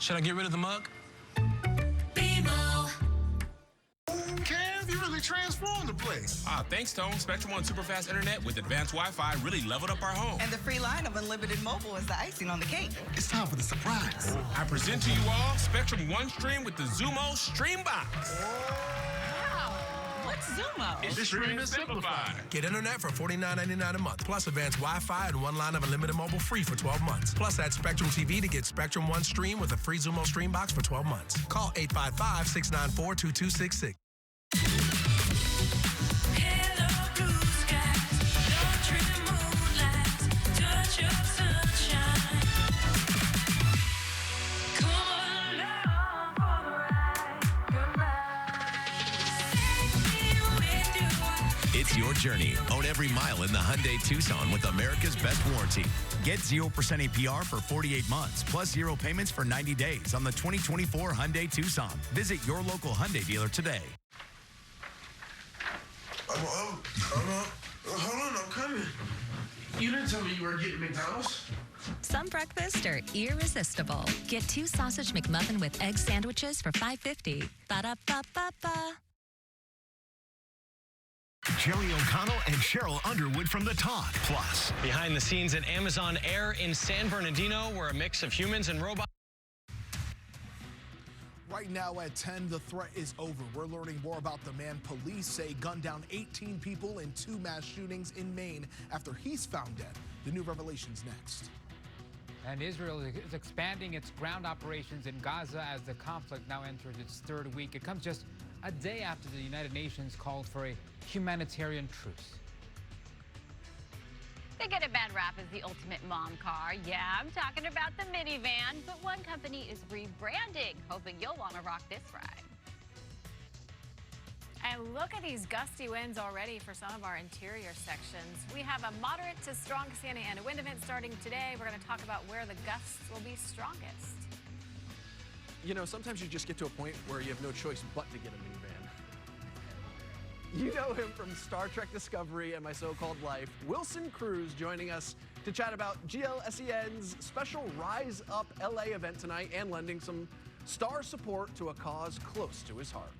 Should I get rid of the mug? Kev, you really transformed the place. Thanks, Tone. Spectrum One Superfast Internet with advanced Wi-Fi really leveled up our home. And the free line of unlimited mobile is the icing on the cake. It's time for the surprise. I present to you all Spectrum One Stream with the Zumo Stream Box. Wow. What's Zumo? It's stream and simplified. Get internet for $49.99 a month, plus advanced Wi-Fi and one line of unlimited mobile free for 12 months. Plus add Spectrum TV to get Spectrum One Stream with a free Zumo Stream Box for 12 months. Call 855-694-2266. Hello, blue skies, no trim moonlights, touch of sunshine. Come along for the ride, goodbye. It's your journey. Own every mile in the Hyundai Tucson with America's best warranty. Get 0% APR for 48 months, plus 0 payments for 90 days on the 2024 Hyundai Tucson. Visit your local Hyundai dealer today. Hold on, I'm coming. You didn't tell me you were getting McDonald's. Some breakfasts are irresistible. Get 2 sausage McMuffin with egg sandwiches for $5.50. Ba-da-ba-ba-ba. Jerry O'Connell and Cheryl Underwood from The Talk. Plus, behind the scenes at Amazon Air in San Bernardino, where a mix of humans and robots. Right now at 10, the threat is over. We're learning more about the man police say gunned down 18 people in 2 mass shootings in Maine after he's found dead. The new revelations next. And Israel is expanding its ground operations in Gaza as the conflict now enters its 3rd week. It comes just a day after the United Nations called for a humanitarian truce. They get a bad rap as the ultimate mom car. Yeah, I'm talking about the minivan, but one company is rebranding, hoping you'll want to rock this ride. And look at these gusty winds already for some of our interior sections. We have a moderate to strong Santa Ana wind event starting today. We're going to talk about where the gusts will be strongest. You know, sometimes you just get to a point where you have no choice but to get a minivan. You know him from Star Trek Discovery and My So-Called Life. Wilson Cruz joining us to chat about GLSEN's special Rise Up LA event tonight and lending some star support to a cause close to his heart.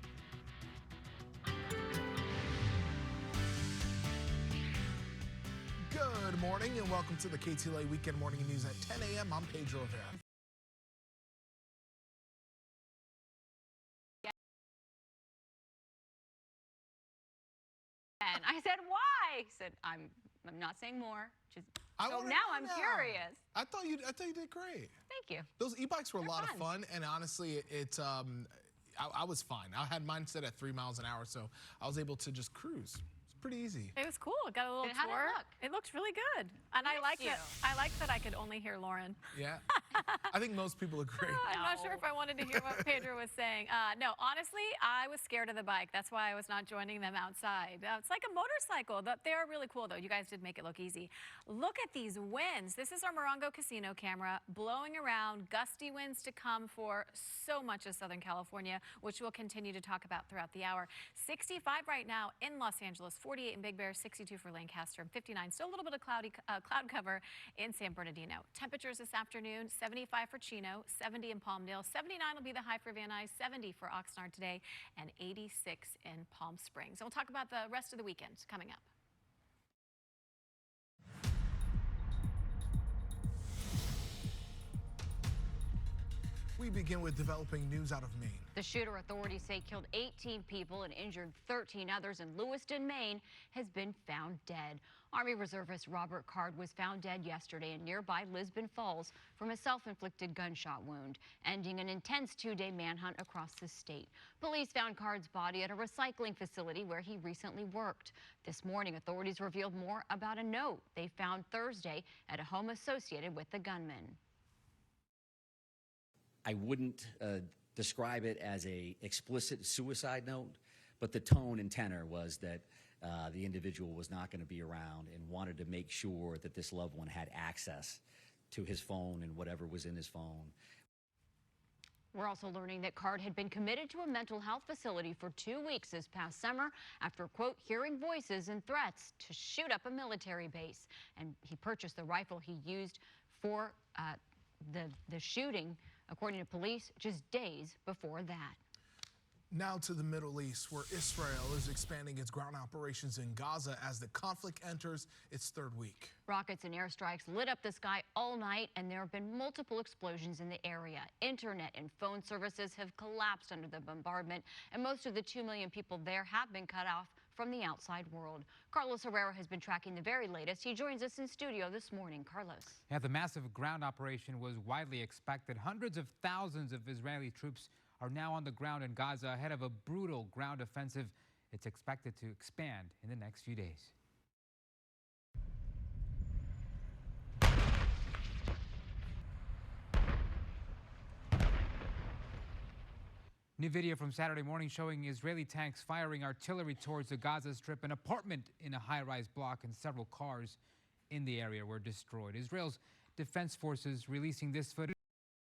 Good morning and welcome to the KTLA Weekend Morning News at 10 a.m. I'm Pedro Rivera. And I said, why? He said, I'm not saying more. Just so now I'm curious. I thought you did great. Thank you. Those e-bikes were a lot of fun, and honestly, I was fine. I had mine set at 3 miles an hour, so I was able to just cruise. It's pretty easy. It was cool. It got a little tour. How did it look? It looks really good. And I like that I could only hear Lauren. Yeah. I think most people agree. I'm not sure if I wanted to hear what Pedro was saying. No, honestly, I was scared of the bike. That's why I was not joining them outside. It's like a motorcycle. They are really cool, though. You guys did make it look easy. Look at these winds. This is our Morongo Casino camera blowing around. Gusty winds to come for so much of Southern California, which we'll continue to talk about throughout the hour. 65 right now in Los Angeles, 48 in Big Bear, 62 for Lancaster, and 59. Still a little bit of cloud cover in San Bernardino. Temperatures this afternoon, 75 for Chino, 70 in Palmdale, 79 will be the high for Van Nuys, 70 for Oxnard today, and 86 in Palm Springs. And we'll talk about the rest of the weekend coming up. We begin with developing news out of Maine. The shooter, authorities say, killed 18 people and injured 13 others in Lewiston, Maine, has been found dead. Army Reservist Robert Card was found dead yesterday in nearby Lisbon Falls from a self-inflicted gunshot wound, ending an intense 2-day manhunt across the state. Police found Card's body at a recycling facility where he recently worked. This morning, authorities revealed more about a note they found Thursday at a home associated with the gunman. I wouldn't describe it as a explicit suicide note, but the tone and tenor was that the individual was not going to be around and wanted to make sure that this loved one had access to his phone and whatever was in his phone. We're also learning that Card had been committed to a mental health facility for 2 weeks this past summer after, quote, hearing voices and threats to shoot up a military base. And he purchased the rifle he used for the shooting according to police, just days before that. Now to the Middle East, where Israel is expanding its ground operations in Gaza as the conflict enters its third week. Rockets and airstrikes lit up the sky all night, and there have been multiple explosions in the area. Internet and phone services have collapsed under the bombardment, and most of the 2 million people there have been cut off from the outside world. Carlos Herrera has been tracking the very latest. He joins us in studio this morning. Carlos. Yeah, the massive ground operation was widely expected. Hundreds of thousands of Israeli troops are now on the ground in Gaza ahead of a brutal ground offensive. It's expected to expand in the next few days. New video from Saturday morning showing Israeli tanks firing artillery towards the Gaza Strip. An apartment in a high-rise block and several cars in the area were destroyed. Israel's defense forces releasing this footage.